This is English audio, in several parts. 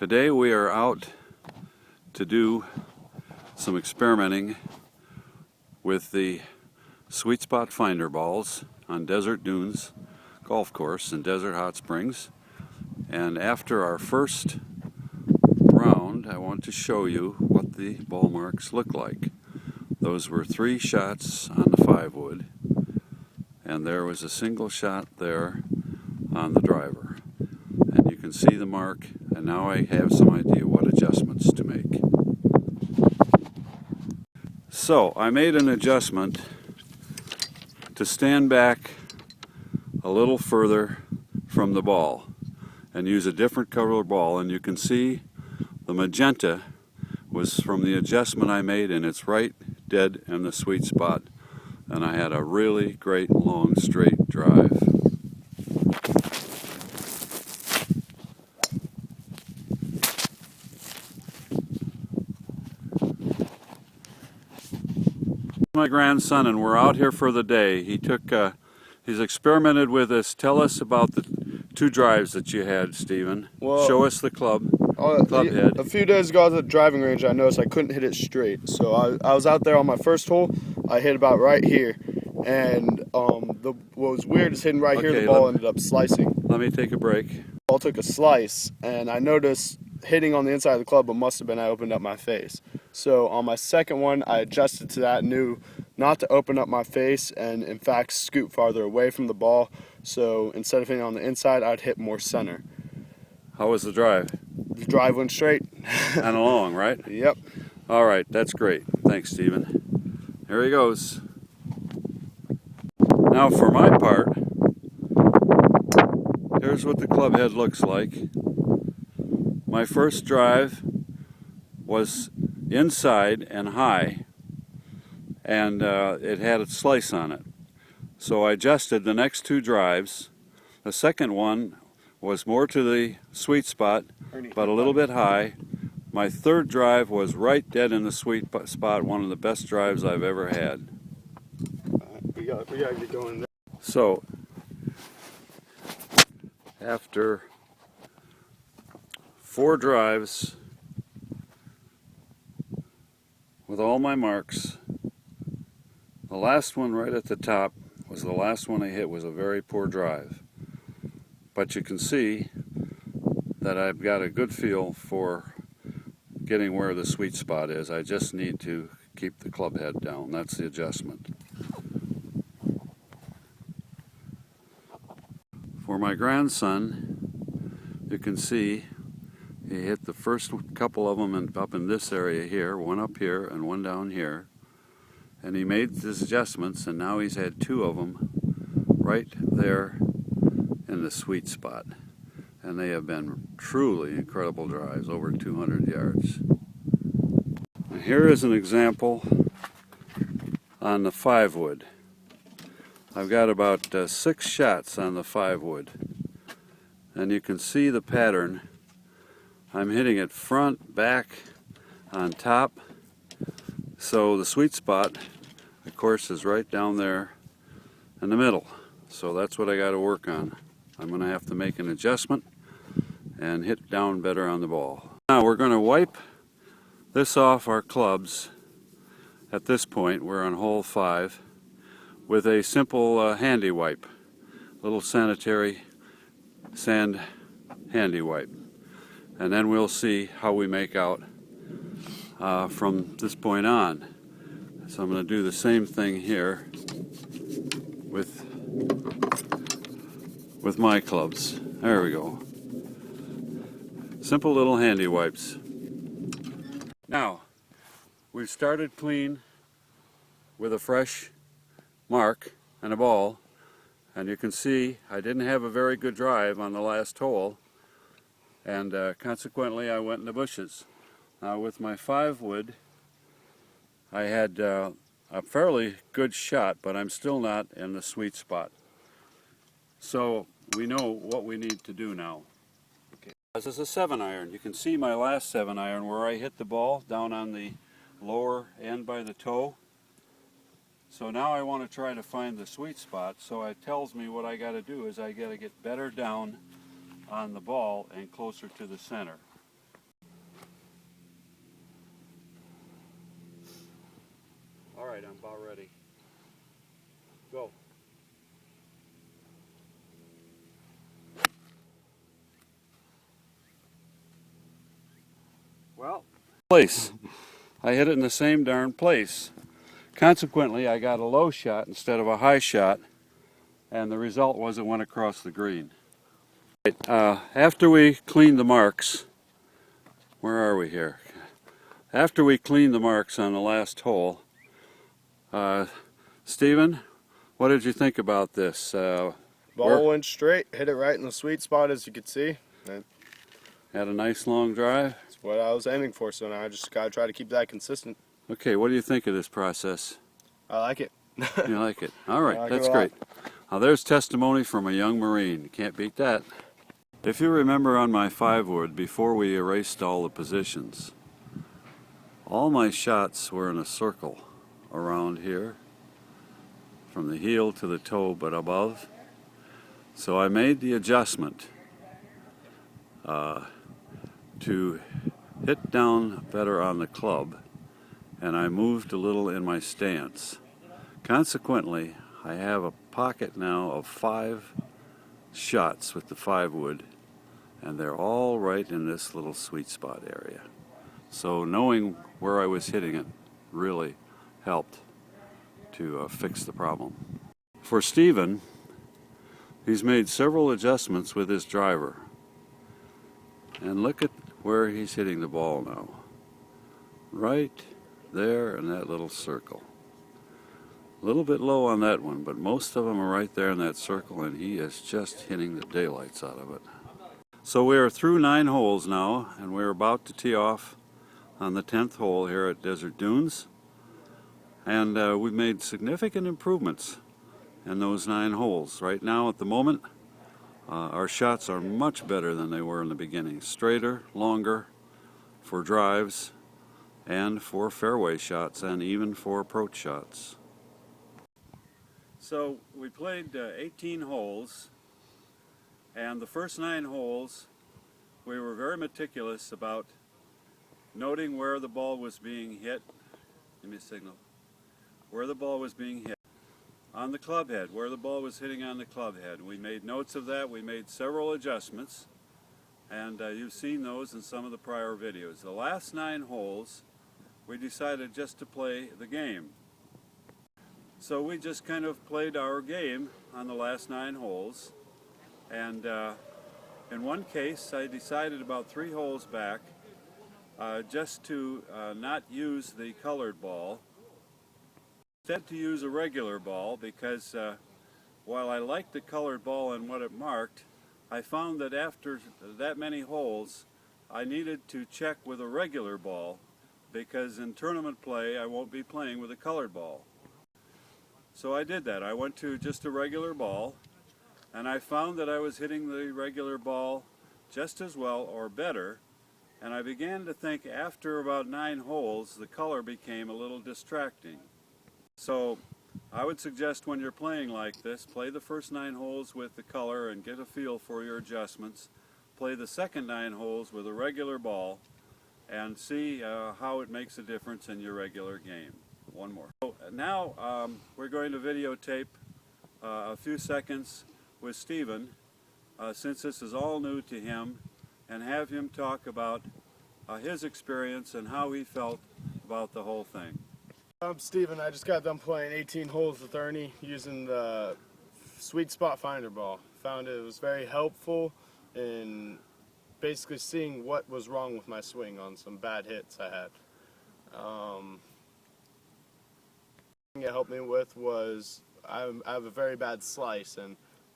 Today we are out to do some experimenting with the Sweet Spot Finder balls on Desert Dunes Golf Course in Desert Hot Springs. And after our first round, I want to show you what the ball marks look like. Those were 3 shots on the 5-wood, and there was a single shot there on the driver. And you can see the mark, and now I have some idea what adjustments to make. So I made an adjustment to stand back a little further from the ball and use a different color ball, and you can see the magenta was from the adjustment I made, and it's right dead in the sweet spot, and I had a really great long straight drive. My grandson, and we're out here for the day. He's experimented with this. Tell us about the 2 drives that you had, Stephen. Well, show us the club head. A few days ago at the driving range, I noticed I couldn't hit it straight. So I was out there on my first hole. I hit about right here, and what was weird is hitting right here, the ball ended up slicing. Let me take a break. The ball took a slice, and I noticed hitting on the inside of the club, but must have been I opened up my face. So on my second one, I adjusted to that, knew not to open up my face, and in fact scoot farther away from the ball. So instead of hitting on the inside, I'd hit more center. How was the drive? The drive went straight. And along, right? Yep. All right, that's great. Thanks, Stephen. Here he goes. Now for my part, here's what the club head looks like. My first drive was inside and high, and it had a slice on it. So I adjusted the next 2 drives. The second one was more to the sweet spot, Ernie, but a little bit high. My third drive was right dead in the sweet spot, one of the best drives I've ever had. We gotta get going there. So, after 4 drives with all my marks, the last one right at the top was the last one I hit. Was a very poor drive. But you can see that I've got a good feel for getting where the sweet spot is. I just need to keep the club head down. That's the adjustment. For my grandson, you can see he hit the first couple of them up in this area here, one up here and one down here. And he made these adjustments, and now he's had 2 of them right there in the sweet spot. And they have been truly incredible drives, over 200 yards. Now here is an example on the 5-wood. I've got about 6 shots on the 5-wood. And you can see the pattern. I'm hitting it front, back, on top. So the sweet spot, of course, is right down there in the middle. So that's what I got to work on. I'm going to have to make an adjustment and hit down better on the ball. Now we're going to wipe this off our clubs. At this point, we're on hole 5 with a simple handy wipe, little sanitary sand handy wipe. And then we'll see how we make out from this point on. So I'm going to do the same thing here with my clubs. There we go. Simple little handy wipes. Now, we've started clean with a fresh mark and a ball, and you can see I didn't have a very good drive on the last hole, and consequently I went in the bushes. Now with my 5-wood, I had a fairly good shot, but I'm still not in the sweet spot. So we know what we need to do now. Okay. This is a 7-iron. You can see my last 7-iron where I hit the ball down on the lower end by the toe. So now I want to try to find the sweet spot. So it tells me what I got to do is I got to get better down on the ball and closer to the center. right, I'm about ready. Go. Well, place. I hit it in the same darn place. Consequently, I got a low shot instead of a high shot, and the result was it went across the green. After we cleaned the marks, where are we here? After we cleaned the marks on the last hole, Stephen, what did you think about this? Ball went straight, hit it right in the sweet spot, as you could see. Had a nice long drive? That's what I was aiming for, so now I just got to try to keep that consistent. Okay, what do you think of this process? I like it. You like it? All right, like that's it a lot. great. Now there's testimony from a young Marine. You can't beat that. If you remember on my 5-wood, before we erased all the positions, all my shots were in a circle around here, from the heel to the toe but above. So I made the adjustment to hit down better on the club, and I moved a little in my stance. Consequently, I have a pocket now of 5 shots with the 5-wood, and they're all right in this little sweet spot area. So knowing where I was hitting it really helped to fix the problem. For Stephen, he's made several adjustments with his driver. And look at where he's hitting the ball now. Right there in that little circle. A little bit low on that one, but most of them are right there in that circle, and he is just hitting the daylights out of it. So we are through 9 holes now, and we're about to tee off on the 10th hole here at Desert Dunes. And we've made significant improvements in those 9 holes. Right now, at the moment, our shots are much better than they were in the beginning. Straighter, longer for drives, and for fairway shots, and even for approach shots. So we played 18 holes, and the first 9 holes we were very meticulous about noting where the ball was being hit. Give me a signal. Where the ball was being hit on the club head, where the ball was hitting on the club head. We made notes of that. We made several adjustments, and you've seen those in some of the prior videos. The last 9 holes, we decided just to play the game. So we just kind of played our game on the last 9 holes, and in one case I decided about 3 holes back just to not use the colored ball, instead to use a regular ball, because while I liked the colored ball and what it marked, I found that after that many holes I needed to check with a regular ball, because in tournament play I won't be playing with a colored ball. So I did that. I went to just a regular ball, and I found that I was hitting the regular ball just as well or better, and I began to think after about 9 holes the color became a little distracting. So I would suggest when you're playing like this, play the first 9 holes with the color and get a feel for your adjustments. Play the second 9 holes with a regular ball and see how it makes a difference in your regular game. One more. So now we're going to videotape a few seconds with Stephen, since this is all new to him, and have him talk about his experience and how he felt about the whole thing. I'm Steven. I just got done playing 18 holes with Ernie using the Sweet Spot Finder ball. Found it was very helpful in basically seeing what was wrong with my swing on some bad hits I had. The thing it helped me with was I have a very bad slice,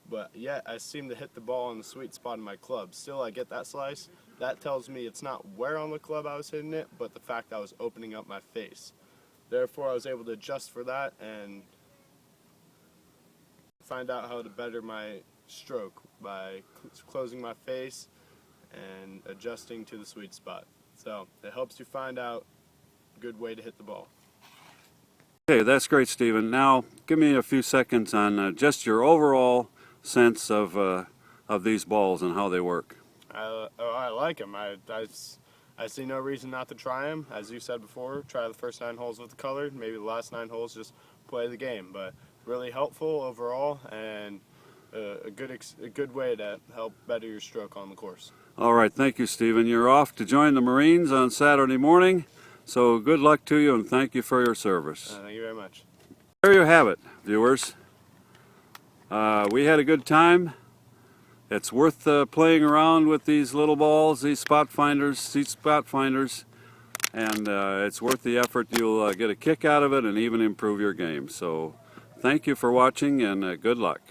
but yet I seem to hit the ball in the sweet spot in my club. Still, I get that slice. That tells me it's not where on the club I was hitting it, but the fact I was opening up my face. Therefore, I was able to adjust for that and find out how to better my stroke by closing my face and adjusting to the sweet spot. So it helps you find out a good way to hit the ball. Okay, that's great, Stephen. Now give me a few seconds on just your overall sense of these balls and how they work. I like them. I see no reason not to try them. As you said before, try the first 9 holes with the colored. Maybe the last 9 holes just play the game. But really helpful overall, and a good way to help better your stroke on the course. All right, thank you, Stephen. You're off to join the Marines on Saturday morning, so good luck to you and thank you for your service. Thank you very much. There you have it, viewers. We had a good time. It's worth playing around with these little balls, these spot finders, seat spot finders, and it's worth the effort. You'll get a kick out of it and even improve your game. So thank you for watching, and good luck.